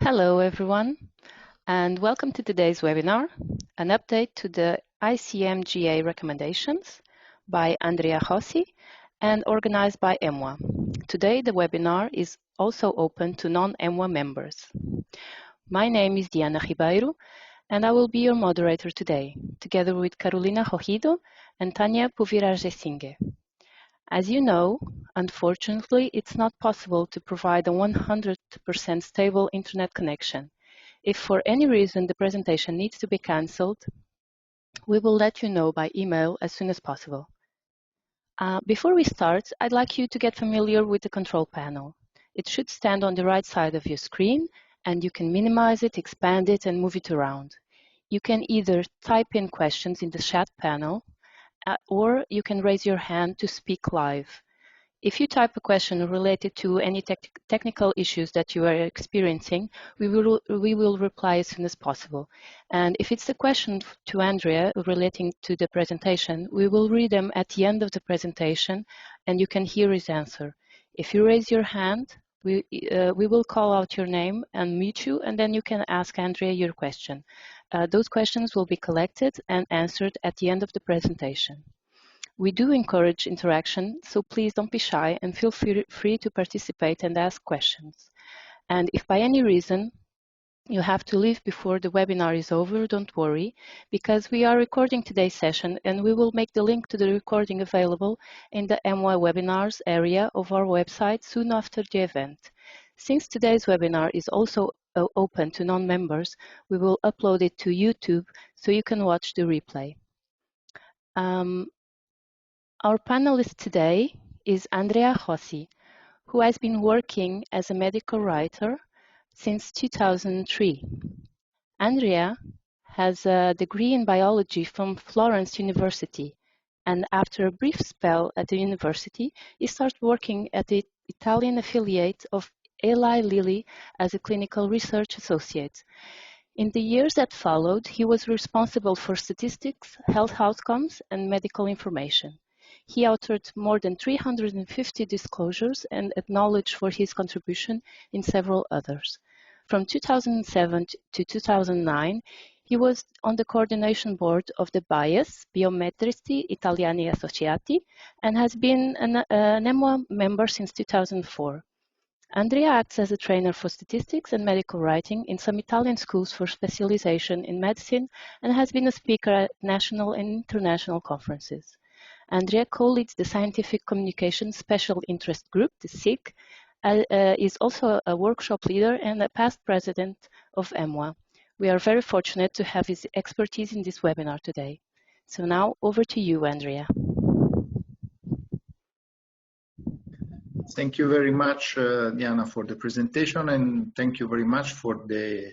Hello everyone, and welcome to today's webinar, an update to the ICMJE recommendations by Andrea Rossi and organized by EMWA. Today the webinar is also open to non-EMWA members. My name is Diana Ribeiro, and I will be your moderator today, together with Carolina Rojido and Tania Puvirargesingue. As you know, unfortunately, it's not possible to provide a 100% stable internet connection. If for any reason the presentation needs to be cancelled, we will let you know by email as soon as possible. Before we start, I'd like you to get familiar with the control panel. It should stand on the right side of your screen, and you can minimize it, expand it, and move it around. You can either type in questions in the chat panel, or you can raise your hand to speak live. If you type a question related to any technical issues that you are experiencing, we will reply as soon as possible. And if it's a question to Andrea relating to the presentation, we will read them at the end of the presentation and you can hear his answer. If you raise your hand, we will call out your name and mute you, and then you can ask Andrea your question. Those questions will be collected and answered at the end of the presentation. We do encourage interaction, so please don't be shy and feel free to participate and ask questions. And if by any reason you have to leave before the webinar is over, don't worry, because we are recording today's session and we will make the link to the recording available in the EMWA Webinars area of our website soon after the event. Since today's webinar is also open to non-members, we will upload it to YouTube so you can watch the replay. Our panelist today is Andrea Rossi, who has been working as a medical writer since 2003. Andrea has a degree in biology from Florence University, and after a brief spell at the university, he started working at the Italian affiliate of Eli Lilly as a clinical research associate. In the years that followed, he was responsible for statistics, health outcomes, and medical information. He authored more than 350 disclosures and acknowledged for his contribution in several others. From 2007 to 2009, he was on the coordination board of the BIAS, Biometrici Italiani Associati, and has been an EMWA member since 2004. Andrea acts as a trainer for statistics and medical writing in some Italian schools for specialization in medicine and has been a speaker at national and international conferences. Andrea co-leads the Scientific Communication Special Interest Group, the SIG, is also a workshop leader and a past president of EMWA. We are very fortunate to have his expertise in this webinar today. So now over to you, Andrea. Thank you very much, Diana, for the presentation, and thank you very much for the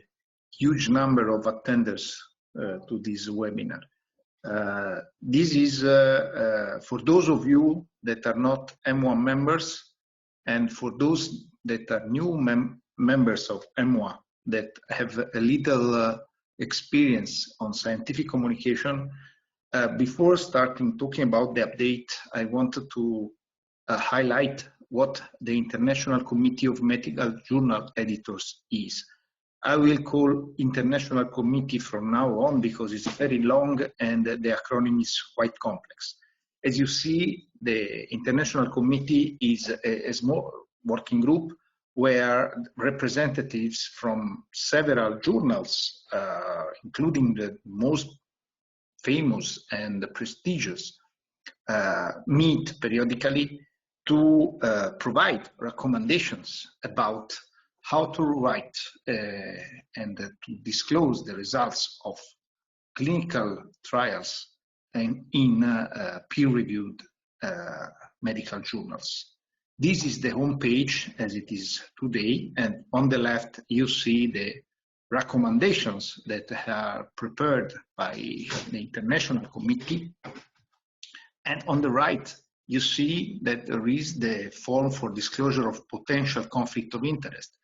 huge number of attenders to this webinar. This is for those of you that are not EMWA members, and for those that are new members of EMWA that have a little experience on scientific communication. Before starting talking about the update, I wanted to highlight what the International Committee of Medical Journal Editors is. I will call International Committee from now on because it's very long and the acronym is quite complex. As you see, the International Committee is a small working group where representatives from several journals, including the most famous and prestigious, meet periodically to provide recommendations about how to write and to disclose the results of clinical trials in peer-reviewed medical journals. This is the home page as it is today, and on the left you see the recommendations that are prepared by the International Committee, and on the right you see that there is the form for disclosure of potential conflict of interest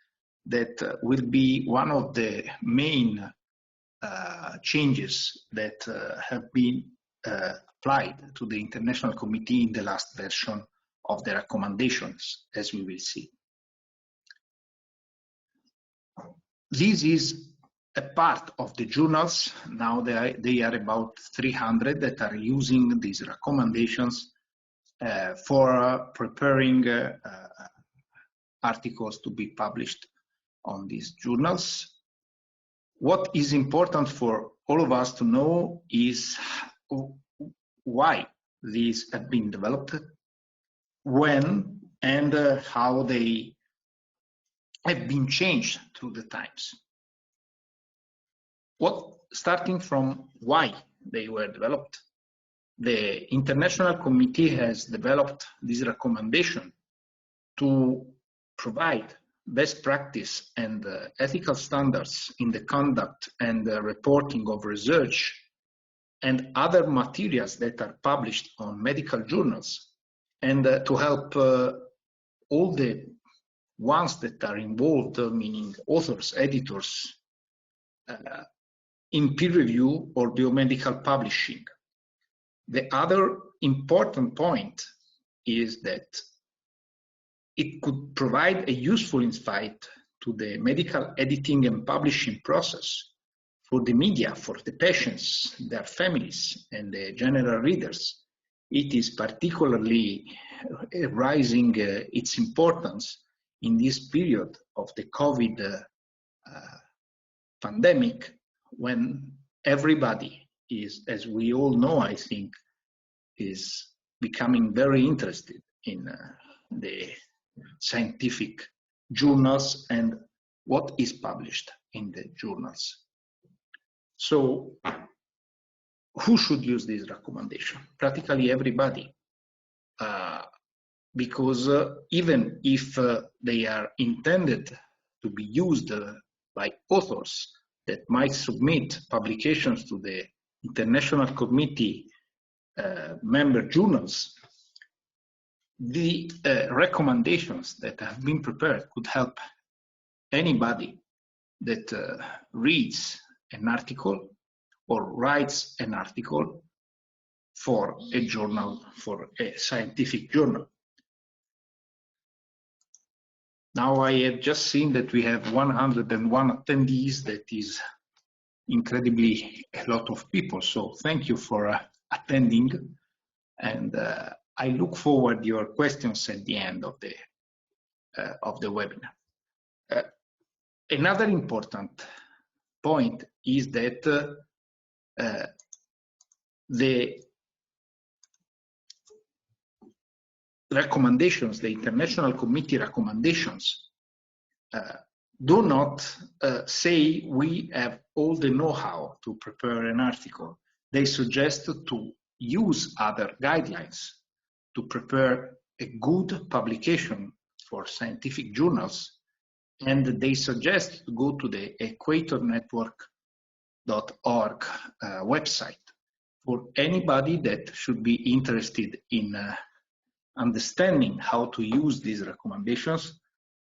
that will be one of the main changes that have been applied to the International Committee in the last version of the recommendations, as we will see. This is a part of the journals. Now they are about 300 that are using these recommendations for preparing articles to be published on these journals. What is important for all of us to know is why these have been developed, when, and how they have been changed through the times. Starting from why they were developed, the International Committee has developed this recommendation to provide best practice and ethical standards in the conduct and reporting of research and other materials that are published on medical journals, and to help all the ones that are involved, meaning authors, editors, in peer review or biomedical publishing. The other important point is that it could provide a useful insight to the medical editing and publishing process for the media, for the patients, their families, and the general readers. It is particularly rising its importance in this period of the COVID pandemic, when everybody is, as we all know, I think, is becoming very interested in the scientific journals and what is published in the journals. So who should use this recommendation? Practically everybody, because even if they are intended to be used by authors that might submit publications to the International Committee member journals, the recommendations that have been prepared could help anybody that reads an article or writes an article for a journal, for a scientific journal. Now I have just seen that we have 101 attendees. That is incredibly a lot of people. So thank you for attending, and I look forward to your questions at the end of the webinar. Another important point is that the recommendations, the International Committee recommendations, do not say we have all the know-how to prepare an article. They suggest to use other guidelines to prepare a good publication for scientific journals, and they suggest to go to the equatornetwork.org website for anybody that should be interested in understanding how to use these recommendations.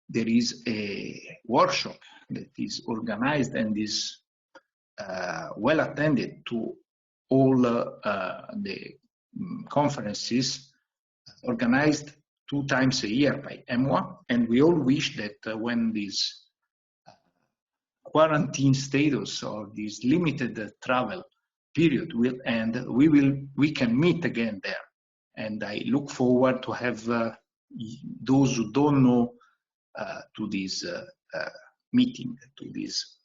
There is a workshop that is organized and is well attended to all the conferences organized 2 times a year by EMWA, and we all wish that when this quarantine status or this limited travel period will end, we can meet again there. And I look forward to have those who don't know to this meeting, to this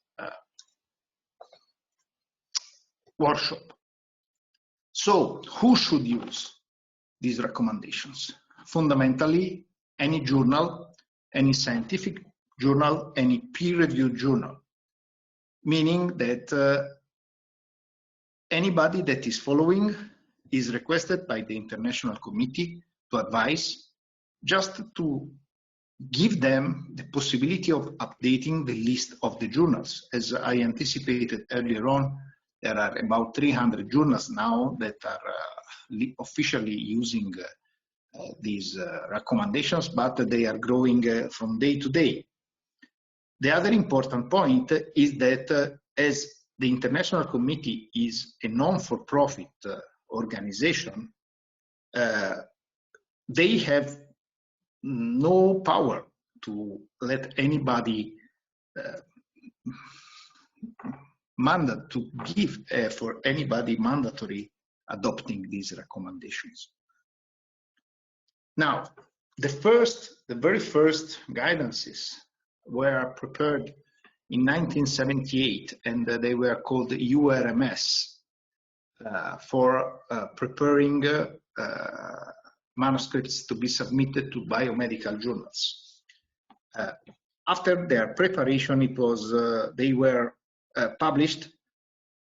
workshop. So who should use these recommendations? Fundamentally, any journal, any scientific journal, any peer-reviewed journal, meaning that anybody that is following is requested by the International Committee to advise, just to give them the possibility of updating the list of the journals. As I anticipated earlier on, there are about 300 journals now that are officially using these recommendations, but they are growing from day to day. The other important point is that as the International Committee is a non-for-profit organization, they have no power to let anybody to give for anybody mandatory adopting these recommendations. Now, the very first guidances were prepared in 1978, and they were called URMs for preparing manuscripts to be submitted to biomedical journals. After their preparation, they were published,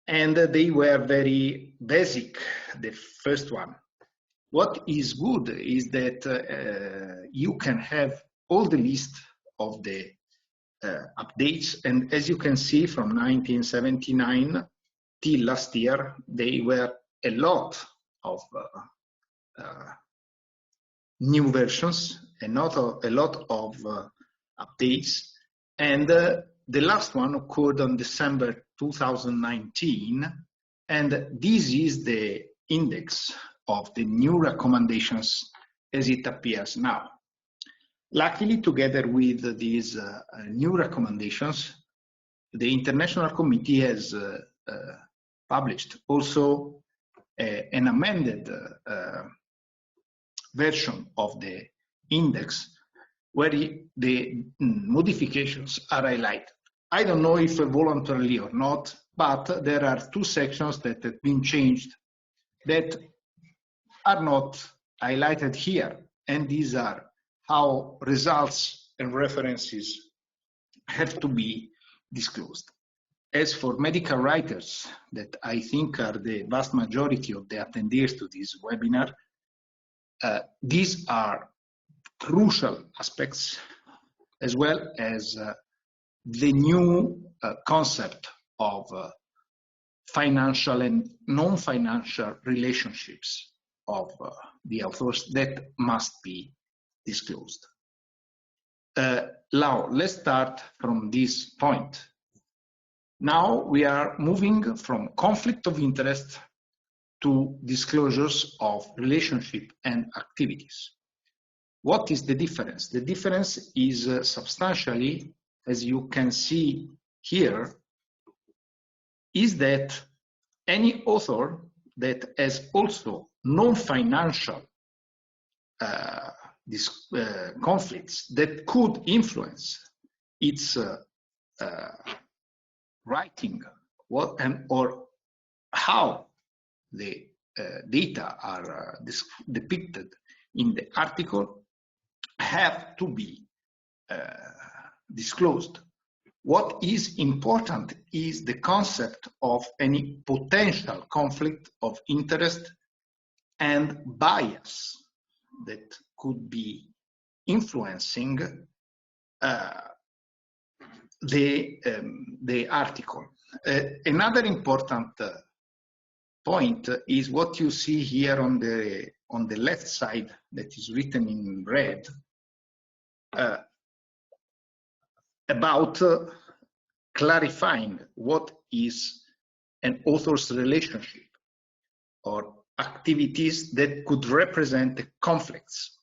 and they were very basic, the first one. What is good is that you can have all the list of the updates, and as you can see from 1979 till last year, they were a lot of new versions, and not a lot of updates, and the last one occurred on December 2019, and this is the index of the new recommendations as it appears now. Luckily, together with these new recommendations, the International Committee has published also an amended version of the index where the modifications are highlighted. I don't know if voluntarily or not, but there are two sections that have been changed that are not highlighted here, and these are how results and references have to be disclosed. As for medical writers, that I think are the vast majority of the attendees to this webinar, these are crucial aspects, as well as the new concept of financial and non-financial relationships of the authors that must be disclosed. Now, let's start from this point. Now we are moving from conflict of interest to disclosures of relationship and activities. What is the difference? The difference is substantially, as you can see here, is that any author that has also non-financial conflicts that could influence its writing, or how the data are depicted in the article, have to be disclosed. What is important is the concept of any potential conflict of interest and bias that could be influencing the article. Another important point is what you see here on the left side, that is written in red, about clarifying what is an author's relationship or activities that could represent conflicts.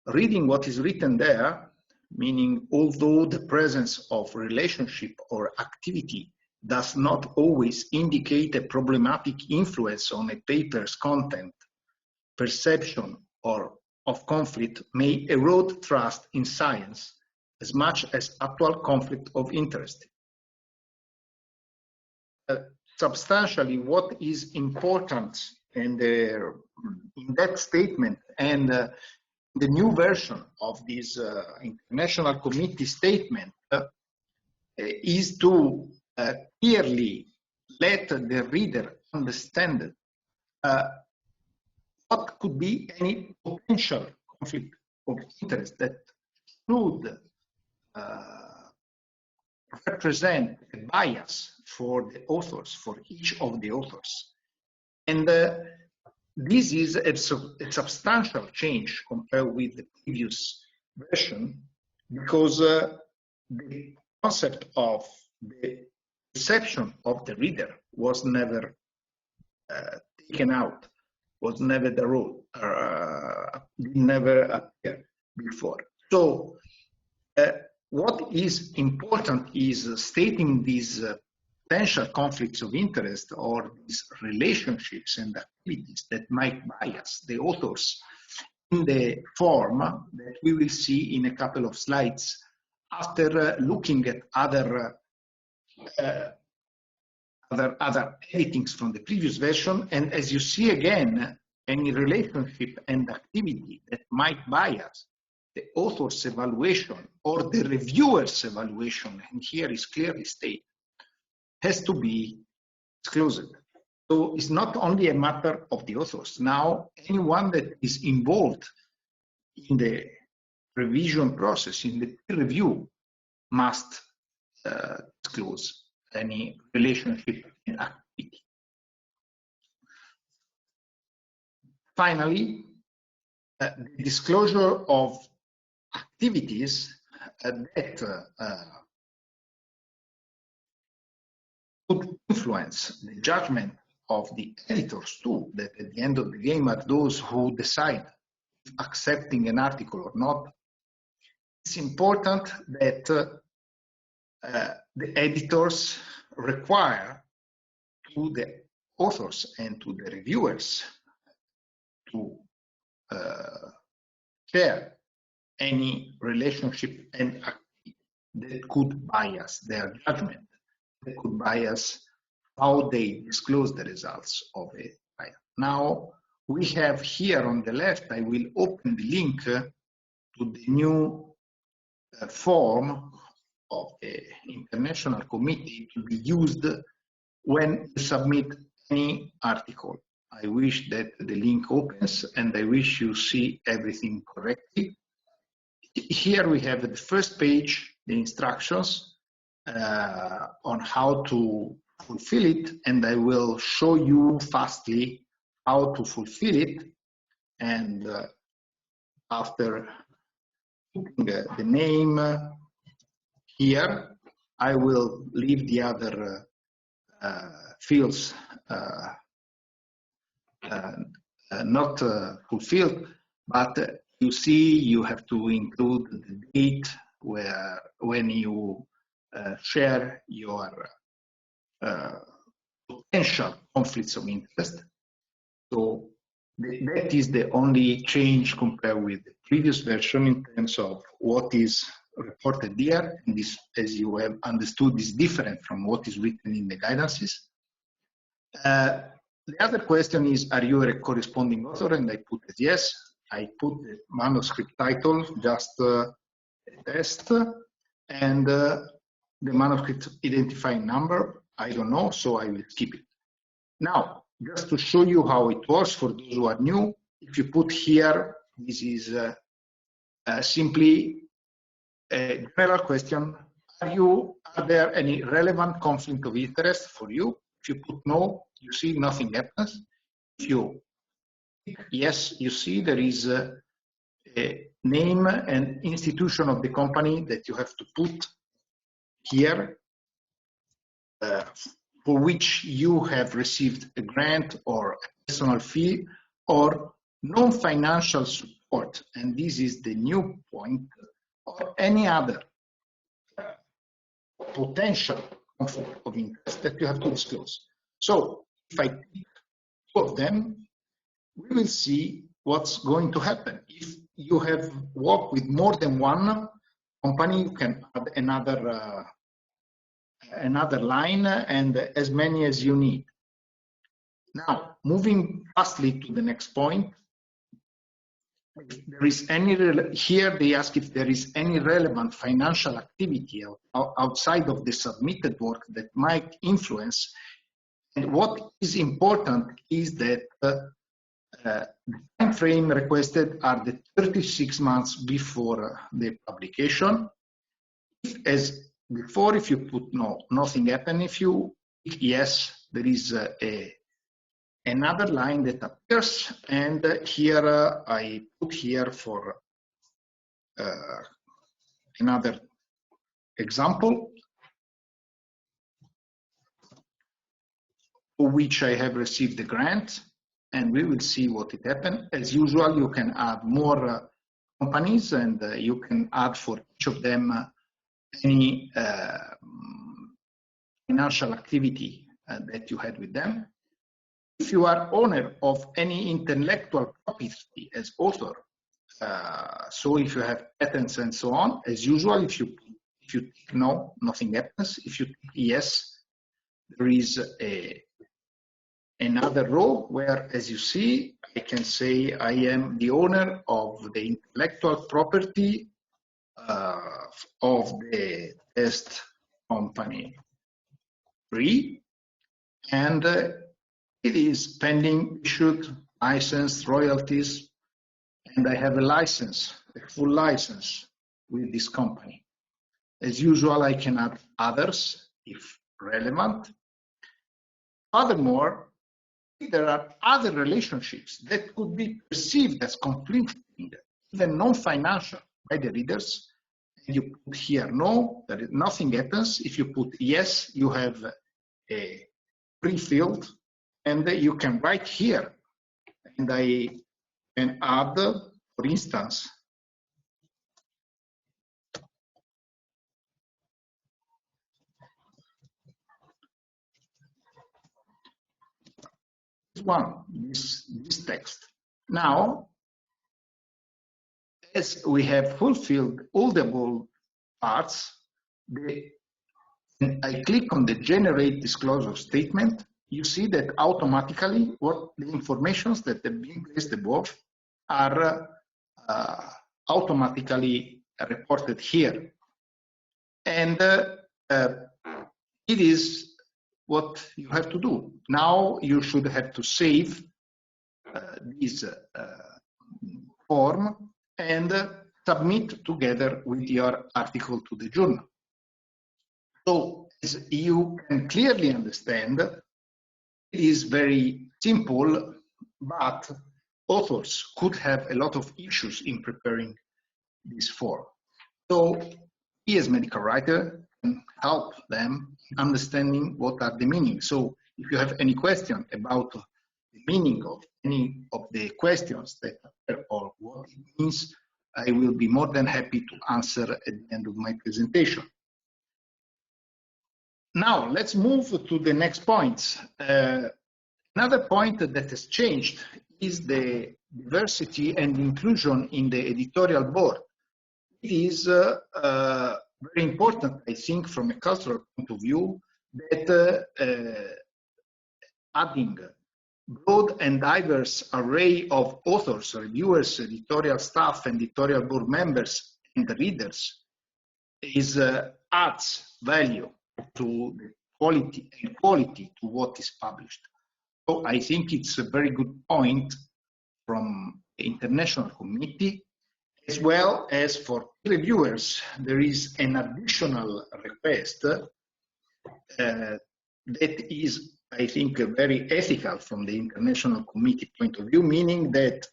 Reading what is written there, meaning although the presence of relationship or activity does not always indicate a problematic influence on a paper's content, perception or of conflict may erode trust in science as much as actual conflict of interest. Substantially, what is important in that statement and the new version of this International Committee statement is to clearly let the reader understand what could be any potential conflict of interest that should represent a bias for the authors, for each of the authors. And this is a substantial change compared with the previous version, because the concept of the perception of the reader was never taken out, was never the rule, never appeared before. So what is important is stating these potential conflicts of interest or these relationships and activities that might bias the authors in the form that we will see in a couple of slides after looking at other editings from the previous version. And as you see again, any relationship and activity that might bias the author's evaluation or the reviewer's evaluation, and here is clearly stated, has to be disclosed. So it's not only a matter of the authors. Now, anyone that is involved in the revision process, in the peer review, must disclose any relationship and activity. Finally, the disclosure of activities that could influence the judgment of the editors too, that at the end of the game are those who decide if accepting an article or not. It's important that the editors require to the authors and to the reviewers to share any relationship and activity that could bias their judgment, that could bias how they disclose the results of a trial. Now, we have here on the left, I will open the link to the new form of the International Committee to be used when you submit any article. I wish that the link opens and I wish you see everything correctly. Here we have the first page, the instructions on how to fulfill it, and I will show you fastly how to fulfill it. And after putting the name here, I will leave the other fields not fulfilled, but you see you have to include the date when you share your potential conflicts of interest. So that is the only change compared with the previous version in terms of what is reported there. And this, as you have understood, is different from what is written in the guidances. The other question is, are you a corresponding author? And I put it yes. I put the manuscript title, just a test, and the manuscript identifying number, I don't know, so I will skip it. Now, just to show you how it works for those who are new, if you put here, this is simply a general question. Are there any relevant conflict of interest for you? If you put no, you see nothing happens. If you click yes, you see there is a name and institution of the company that you have to put here, for which you have received a grant or a personal fee or non-financial support, and this is the new point, or any other potential conflict of interest that you have to disclose. So if I click two of them, we will see what's going to happen. If you have worked with more than one company, you can add another line and as many as you need. Now, moving fastly to the next point, if there is any, here they ask if there is any relevant financial activity outside of the submitted work that might influence. And what is important is that the time frame requested are the 36 months before the publication. As before, if you put no, nothing happened. If you click yes, there is another line that appears, and here I put here for another example, for which I have received the grant, and we will see what it happened. As usual, you can add more companies, and you can add for each of them any financial activity that you had with them. If you are owner of any intellectual property as author, so if you have patents and so on, as usual, if you tick no, nothing happens. If you tick yes, there is another row where, as you see, I can say I am the owner of the intellectual property of the test company 3, and it is pending issued, licensed, royalties, and I have a license, a full license with this company. As usual, I can add others if relevant. Furthermore, there are other relationships that could be perceived as conflicting, even non-financial, by the readers. And you put here no, that nothing happens. If you put yes, you have a pre-field, and you can write here. And I can add, for instance, this text. Now, as we have fulfilled all the above parts, when I click on the Generate Disclosure Statement, you see that automatically what the informations that have been placed above are automatically reported here. And it is what you have to do. Now you should have to save this form and submit together with your article to the journal. So as you can clearly understand, it is very simple, but authors could have a lot of issues in preparing this form. So we as medical writer can help them understanding what are the meanings. So if you have any question about the meaning of any of the questions that appear or what it means, I will be more than happy to answer at the end of my presentation. Now let's move to the next points. Another point that has changed is the diversity and inclusion in the editorial board. It is very important, I think, from a cultural point of view, that adding broad and diverse array of authors, reviewers, editorial staff, and editorial board members and readers is adds value to the quality to what is published. So I think it's a very good point from the international committee, as well as for reviewers. There is an additional request that is, I think, very ethical from the international committee point of view, meaning that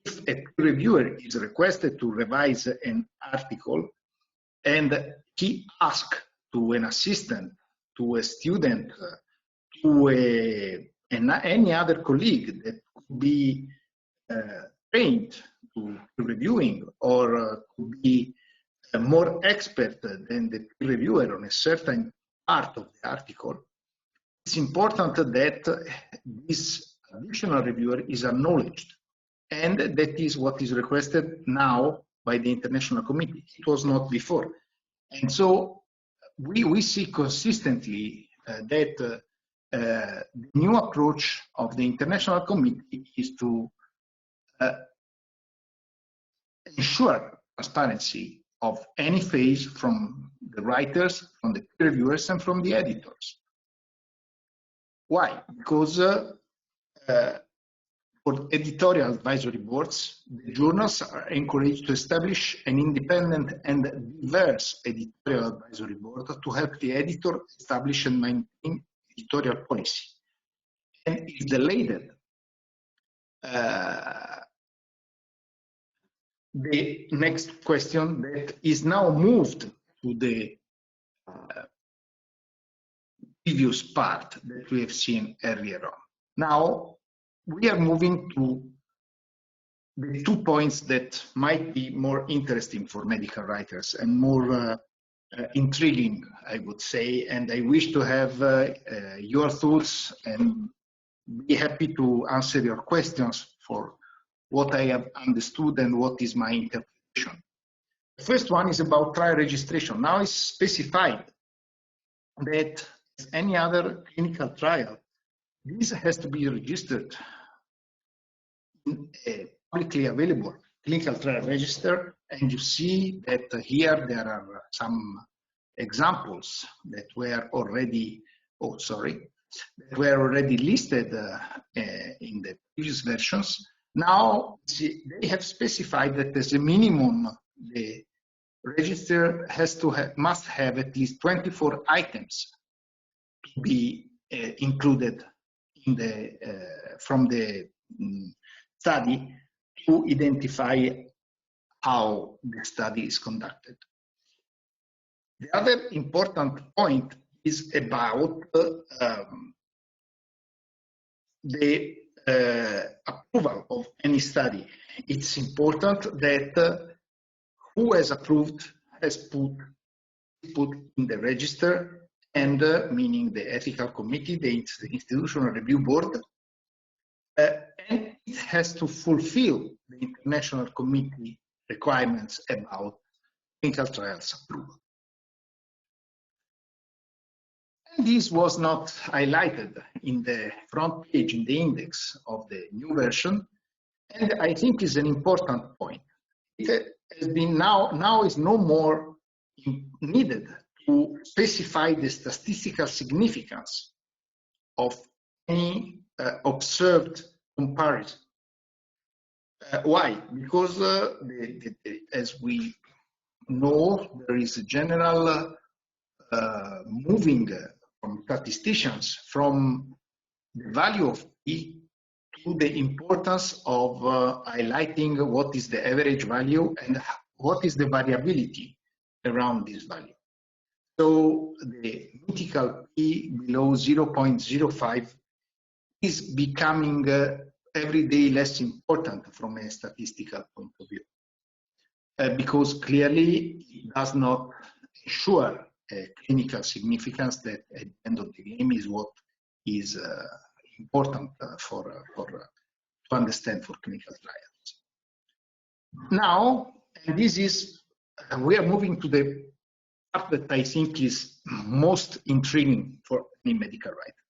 if a reviewer is requested to revise an article and he asks to an assistant, to a student, to any other colleague that could be trained to reviewing or could be more expert than the reviewer on a certain part of the article, it's important that this additional reviewer is acknowledged. And that is what is requested now by the International Committee. It was not before. And so we see consistently that the new approach of the International Committee is to ensure transparency of any phase from the writers, from the reviewers, and from the editors. Why? Because for editorial advisory boards, the journals are encouraged to establish an independent and diverse editorial advisory board to help the editor establish and maintain editorial policy. And if delayed, the next question that is now moved to the previous part that we have seen earlier on. Now, we are moving to the 2 points that might be more interesting for medical writers and more intriguing, I would say, and I wish to have your thoughts and be happy to answer your questions for what I have understood and what is my interpretation. The first one is about trial registration. Now it's specified that as any other clinical trial, this has to be registered in a publicly available clinical trial register, and you see that here there are some examples that were already, that were already listed in the previous versions. Now they have specified that as a minimum, the register must have at least 24 items to be included in the from the study to identify how the study is conducted. The other important point is about the approval of any study. It's important that who has approved has put in the register, and meaning the ethical committee, the institutional review board, and it has to fulfill the international committee requirements about clinical trials approval. And this was not highlighted in the front page in the index of the new version, and I think is an important point. It has been now is no more needed to specify the statistical significance of any observed comparison. Why? Because as we know, there is a general moving from statisticians from the value of P to the importance of highlighting what is the average value and what is the variability around this value. So the mythical P below 0.05 is becoming every day less important from a statistical point of view, because clearly it does not ensure a clinical significance that at the end of the game is what is important to understand for clinical trials. Now, and this is, we are moving to the part that I think is most intriguing for any medical writer.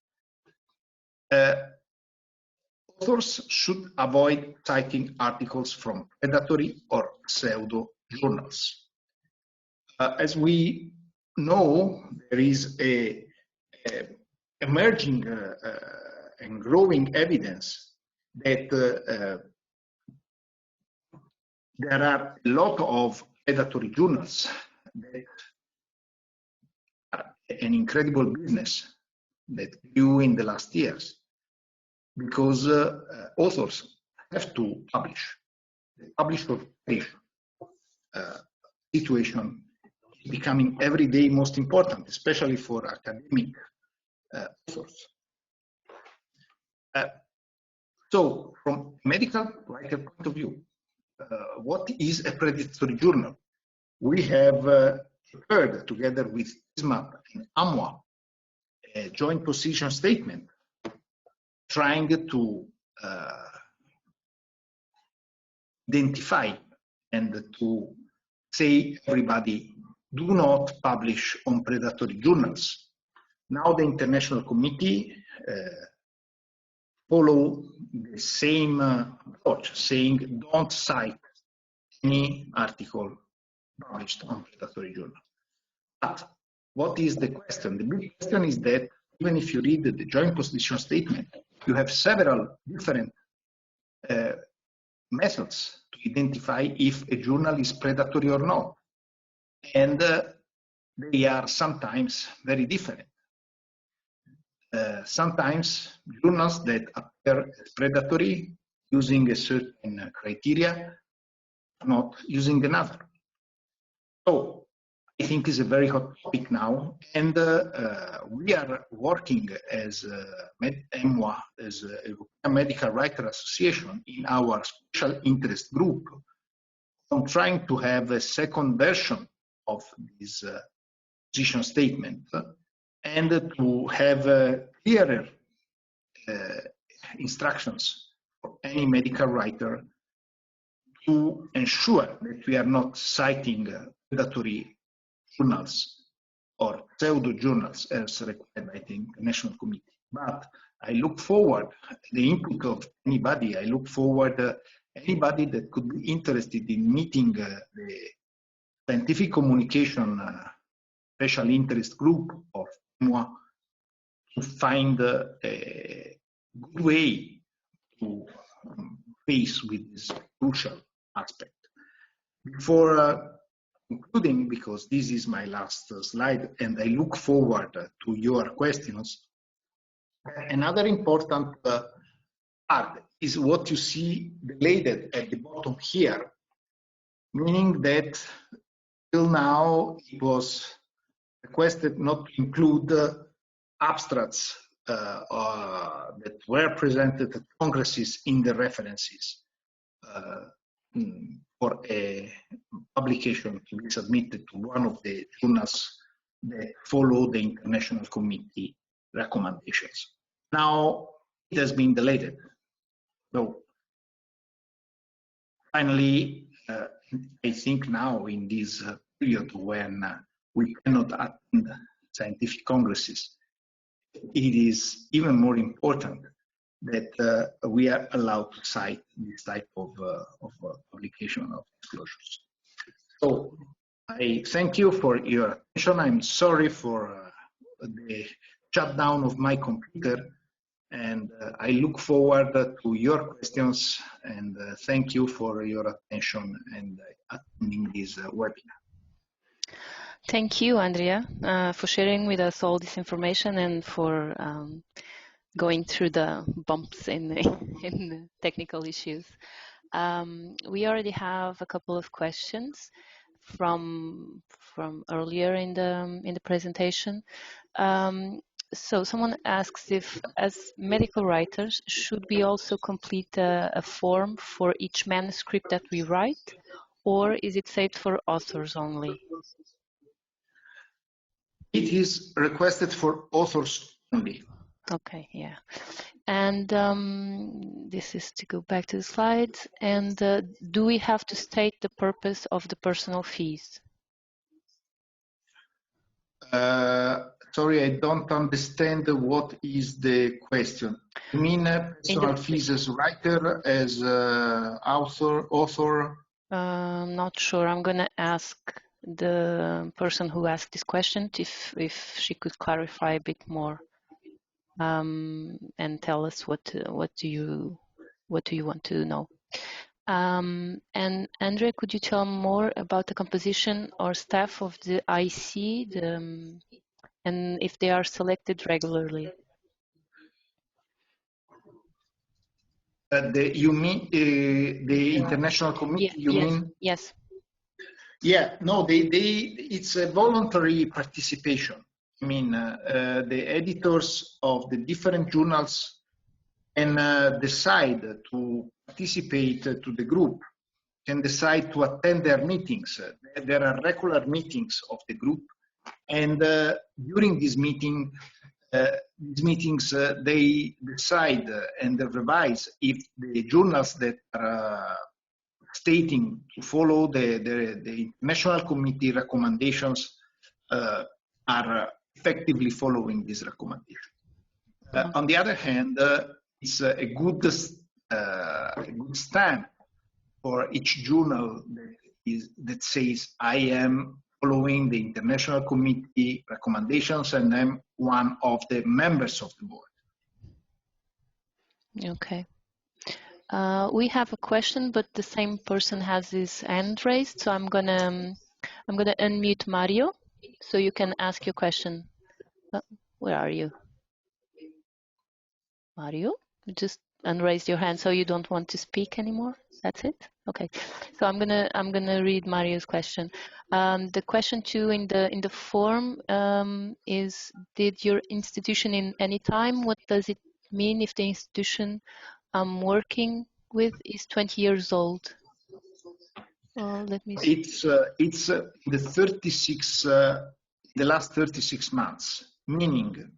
Authors should avoid citing articles from predatory or pseudo journals. As we know, there is a emerging and growing evidence that there are a lot of predatory journals that are an incredible business that grew in the last years, because authors have to publish. The publish or perish situation is becoming every day most important, especially for academic authors. So, from a medical writer point of view, what is a predatory journal? We have prepared, together with ISMAP and EMWA, a joint position statement trying to identify and to say everybody, do not publish on predatory journals. Now the International Committee follow the same approach, saying don't cite any article published on predatory journal. But what is the question? The big question is that even if you read the joint position statement, you have several different methods to identify if a journal is predatory or not. And they are sometimes very different. Sometimes journals that appear as predatory using a certain criteria, not using another. So I think is a very hot topic now, and we are working as EMWA, as a European Medical Writer Association, in our special interest group on trying to have a second version of this position statement and to have clearer instructions for any medical writer to ensure that we are not citing predatory journals or pseudo journals as required by the International Committee. But I look forward the input of anybody. I look forward anybody that could be interested in meeting the scientific communication special interest group of EMWA to find a good way to face with this crucial aspect. Before concluding, because this is my last slide, and I look forward to your questions, another important part is what you see related at the bottom here, meaning that till now it was requested not to include abstracts that were presented at congresses in the references for a publication to be submitted to one of the journals that follow the International Committee recommendations. Now it has been deleted. So finally, I think now in this period when we cannot attend scientific congresses, it is even more important that we are allowed to cite this type of publication of disclosures. So I thank you for your attention. I'm sorry for the shutdown of my computer, and I look forward to your questions, and thank you for your attention and attending this webinar. Thank you, Andrea, for sharing with us all this information and for going through the bumps in the technical issues. We already have a couple of questions from earlier in the presentation. So someone asks if, as medical writers, should we also complete a form for each manuscript that we write, or is it saved for authors only? It is requested for authors only. Okay, yeah. And this is to go back to the slides. And do we have to state the purpose of the personal fees? Sorry, I don't understand what is the question. You mean personal fees as writer, as author? Not sure. I'm going to ask the person who asked this question if she could clarify a bit more and tell us what do you want to know. And Andrea, could you tell more about the composition or staff of the IC and if they are selected regularly? You mean the International Committee? Yeah, yes, mean? Yes. Yeah, no, it's a voluntary participation. I mean, the editors of the different journals can decide to participate to the group, can decide to attend their meetings. There are regular meetings of the group, and during this meeting, these meetings, they decide and revise if the journals that are stating to follow the International Committee recommendations are effectively following this recommendation. On the other hand, it's a good stamp for each journal that says, I am following the International Committee recommendations and I'm one of the members of the board. Okay. We have a question, but the same person has his hand raised, so I'm gonna unmute Mario, so you can ask your question. Where are you, Mario? You just unraised your hand, so you don't want to speak anymore. That's it. Okay. So I'm gonna read Mario's question. The question too in the form is: did your institution in any time? What does it mean if the institution I'm working with is 20 years old? Let me see. It's the 36 the last 36 months, meaning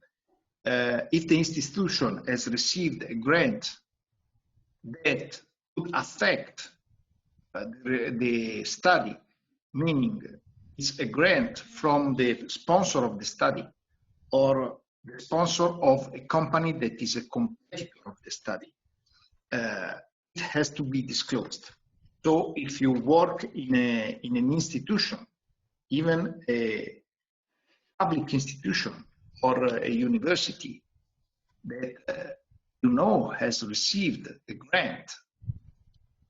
if the institution has received a grant that could affect the study, meaning it's a grant from the sponsor of the study or the sponsor of a company that is a competitor of the study, it has to be disclosed. So if you work in an institution, even a public institution or a university that you know has received a grant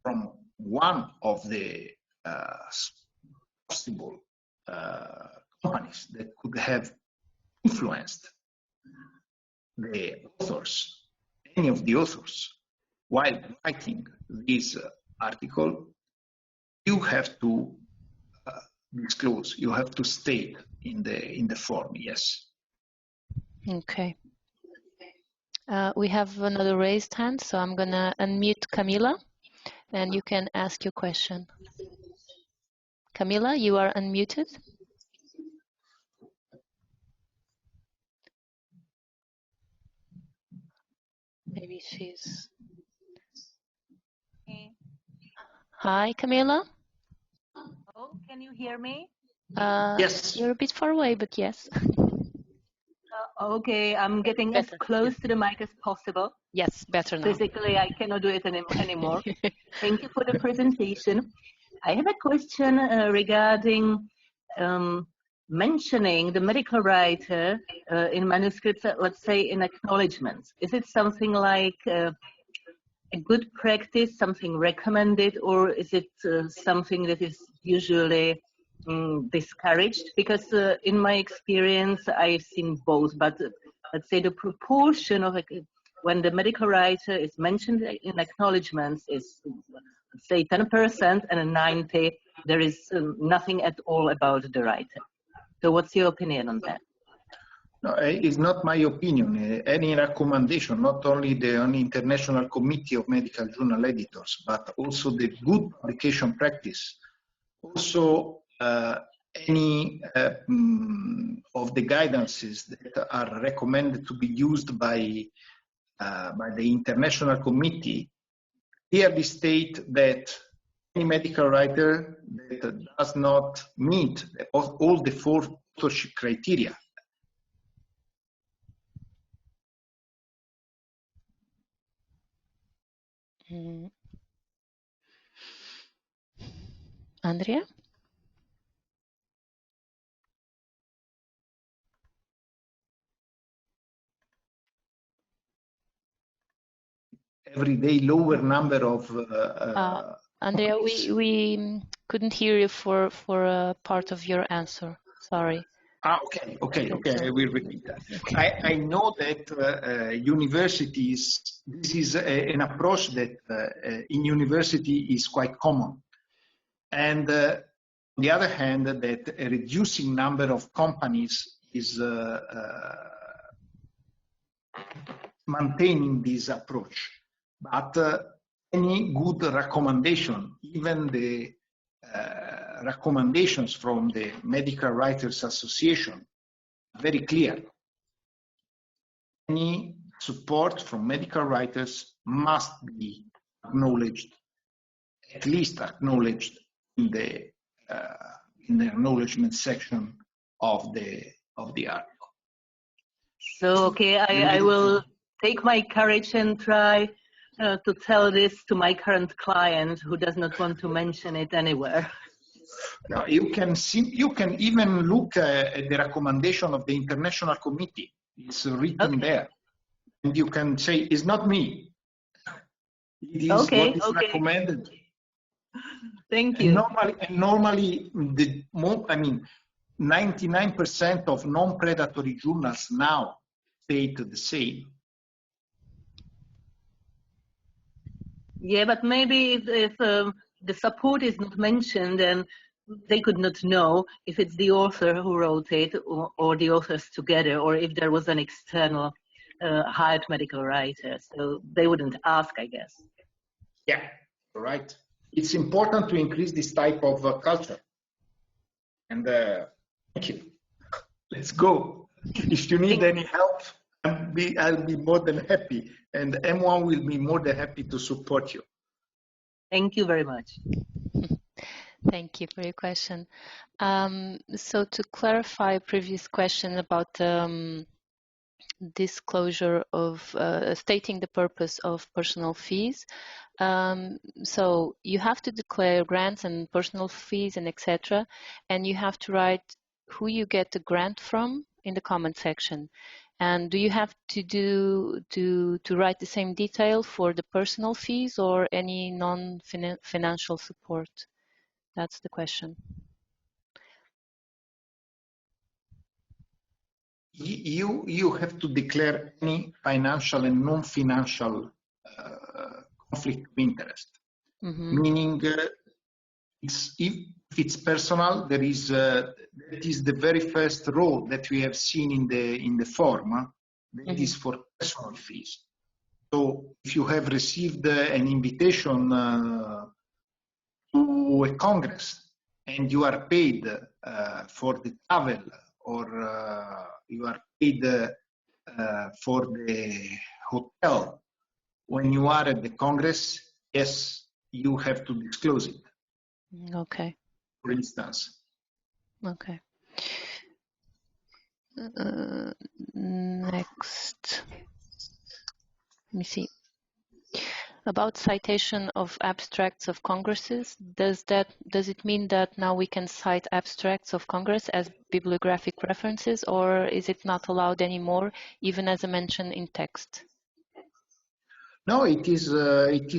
from one of the possible companies that could have influenced the authors, any of the authors, while writing this article, you have to disclose, you have to state in the form, yes. Okay. We have another raised hand, so I'm gonna unmute Camila, and you can ask your question. Camila, you are unmuted. Maybe she's... Hi, Camila. Oh, can you hear me? Yes. You're a bit far away, but yes. Okay, I'm getting Better. as close to the mic as possible. Yes, better now. Physically, I cannot do it anymore. Thank you for the presentation. I have a question regarding mentioning the medical writer in manuscripts, let's say in acknowledgements. Is it something like a good practice, something recommended, or is it something that is usually discouraged? Because in my experience, I've seen both, but let's say the proportion of when the medical writer is mentioned in acknowledgements is, let's say, 10%, and in 90%, there is nothing at all about the writer. So what's your opinion on that? No, it's not my opinion. Any recommendation, not only the International Committee of Medical Journal Editors, but also the good publication practice, also any of the guidances that are recommended to be used by the International Committee clearly state that any medical writer that does not meet all the 4 authorship criteria Andrea? every day lower number of Andrea, we couldn't hear you for a part of your answer. Sorry. Okay. I will repeat that. Okay. I know that universities, this is an approach that in university is quite common. And on the other hand, that a reducing number of companies is maintaining this approach. But any good recommendation, even the recommendations from the Medical Writers Association, very clear. Any support from medical writers must be acknowledged, at least acknowledged in the acknowledgement section of the article. So, okay, I will take my courage and try to tell this to my current client who does not want to mention it anywhere. Now, you can even look at the recommendation of the International Committee. It's written there. And you can say, it's not me. It is what is recommended. Thank you. And normally, 99% of non-predatory journals now state the same. Yeah, but maybe if the support is not mentioned, then they could not know if it's the author who wrote it or the authors together, or if there was an external hired medical writer. So they wouldn't ask, I guess. Yeah, right. It's important to increase this type of culture. And thank you. let's go. If you need any help, I'll be more than happy, and M1 will be more than happy to support you. Thank you very much. Thank you for your question. So to clarify a previous question about disclosure of stating the purpose of personal fees. So you have to declare grants and personal fees and etc. And you have to write who you get the grant from in the comment section. And do you have to write the same detail for the personal fees or any non-financial support? That's the question. You have to declare any financial and non-financial conflict of interest. Meaning, if it's personal, that is the very first row that we have seen in the form. That is for personal fees. So if you have received an invitation to a congress and you are paid for the travel, or you are paid for the hotel when you are at the congress, yes, you have to disclose it. Okay. For instance. Okay. Next. Let me see. About citation of abstracts of congresses, does it mean that now we can cite abstracts of congress as bibliographic references, or is it not allowed anymore, even as a mention in text? No, it is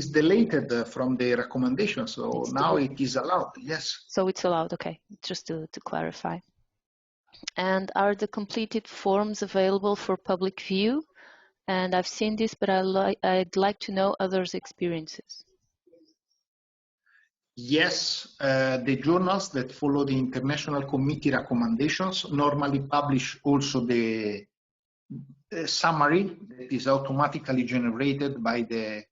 deleted from the recommendation, so now it is allowed, yes. So it's allowed, okay, just to clarify. And are the completed forms available for public view? And I've seen this, but I'd like to know others' experiences. Yes, the journals that follow the International Committee recommendations normally publish also the summary that is automatically generated by the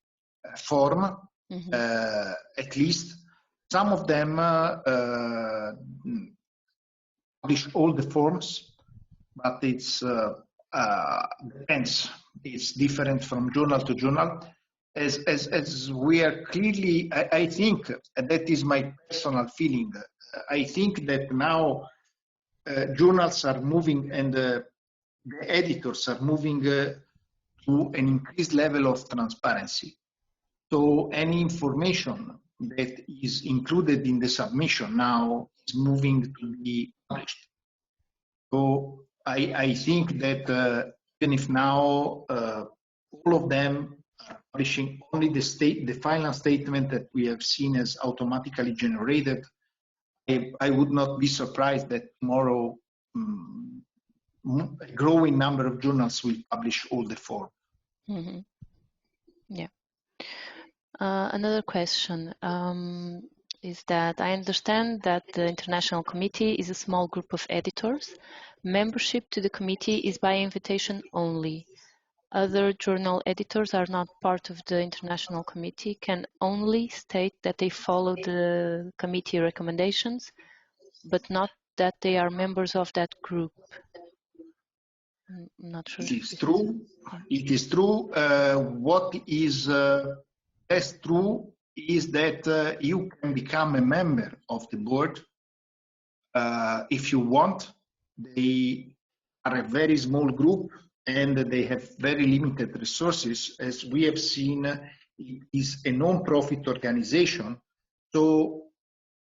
form, at least. Some of them publish all the forms, but it's depends. It's different from journal to journal. As we are clearly, I think, and that is my personal feeling, I think that now journals are moving and the editors are moving to an increased level of transparency. So any information that is included in the submission now is moving to be published. So I think that even if now all of them are publishing only the final statement that we have seen as automatically generated, I would not be surprised that tomorrow a growing number of journals will publish all the form. Yeah. Another question is that I understand that the International Committee is a small group of editors. Membership to the committee is by invitation only. Other journal editors are not part of the International Committee, can only state that they follow the committee recommendations, but not that they are members of that group. I'm not sure. It is true. It is true. What is less true is that you can become a member of the board if you want. They are a very small group and they have very limited resources. As we have seen, it is a non-profit organization. So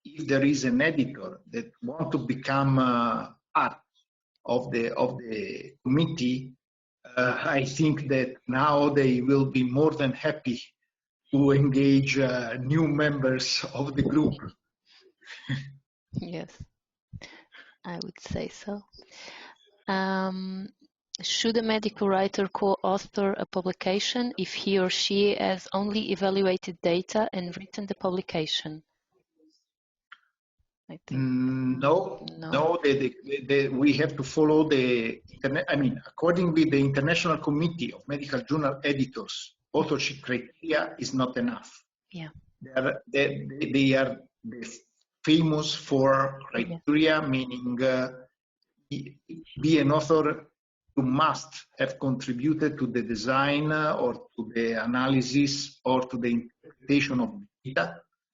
if there is an editor that wants to become part of the committee, I think that now they will be more than happy to engage new members of the group. Yes, I would say so. Should a medical writer co-author a publication if he or she has only evaluated data and written the publication? I think. No. We have to follow according with the International Committee of Medical Journal Editors, authorship criteria is not enough. Yeah. They are famous for criteria, meaning be an author, you must have contributed to the design or to the analysis or to the interpretation of data.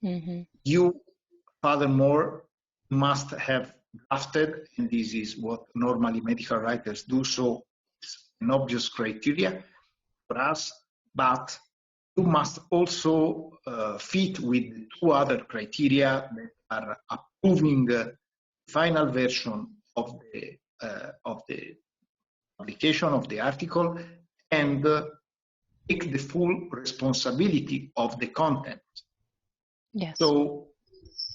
Mm-hmm. You, furthermore, must have drafted, and this is what normally medical writers do, so it's an obvious criteria for us, but you must also fit with two other criteria that are approving the final version of the publication of the article and take the full responsibility of the content. Yes. So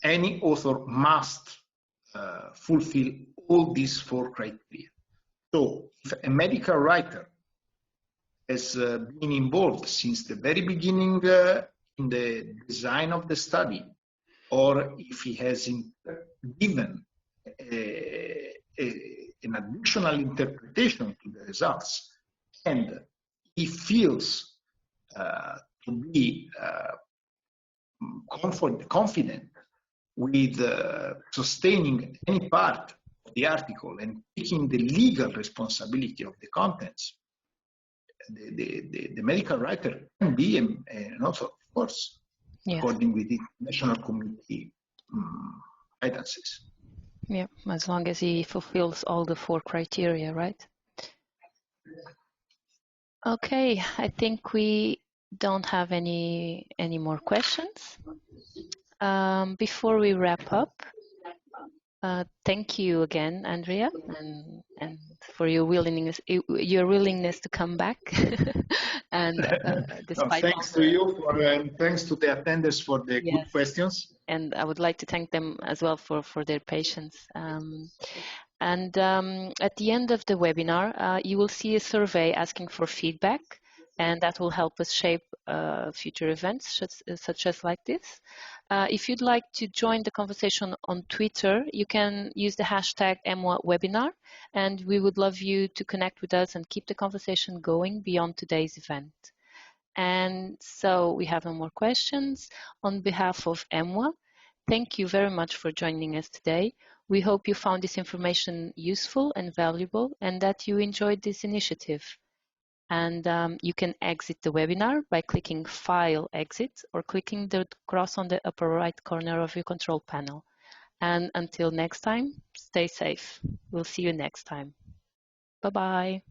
any author must fulfill all these four criteria. So if a medical writer has been involved since the very beginning in the design of the study, or if he has given an additional interpretation to the results, and he feels to be confident with sustaining any part of the article and taking the legal responsibility of the contents, the medical writer can be an author, of course, Yes. according with the national committee guidances. Yeah, as long as he fulfills all the four criteria, right? Okay, I think we don't have any more questions. Before we wrap up, thank you again, Andrea, and for your willingness to come back. And despite thanks to you and thanks to the attenders for the good questions. And I would like to thank them as well for their patience. And at the end of the webinar, you will see a survey asking for feedback, and that will help us shape future events such as like this. If you'd like to join the conversation on Twitter, you can use the hashtag EMWA Webinar, and we would love you to connect with us and keep the conversation going beyond today's event. And so we have no more questions. On behalf of EMWA, thank you very much for joining us today. We hope you found this information useful and valuable and that you enjoyed this initiative. And you can exit the webinar by clicking File Exit or clicking the cross on the upper right corner of your control panel. And until next time, stay safe. We'll see you next time. Bye-bye.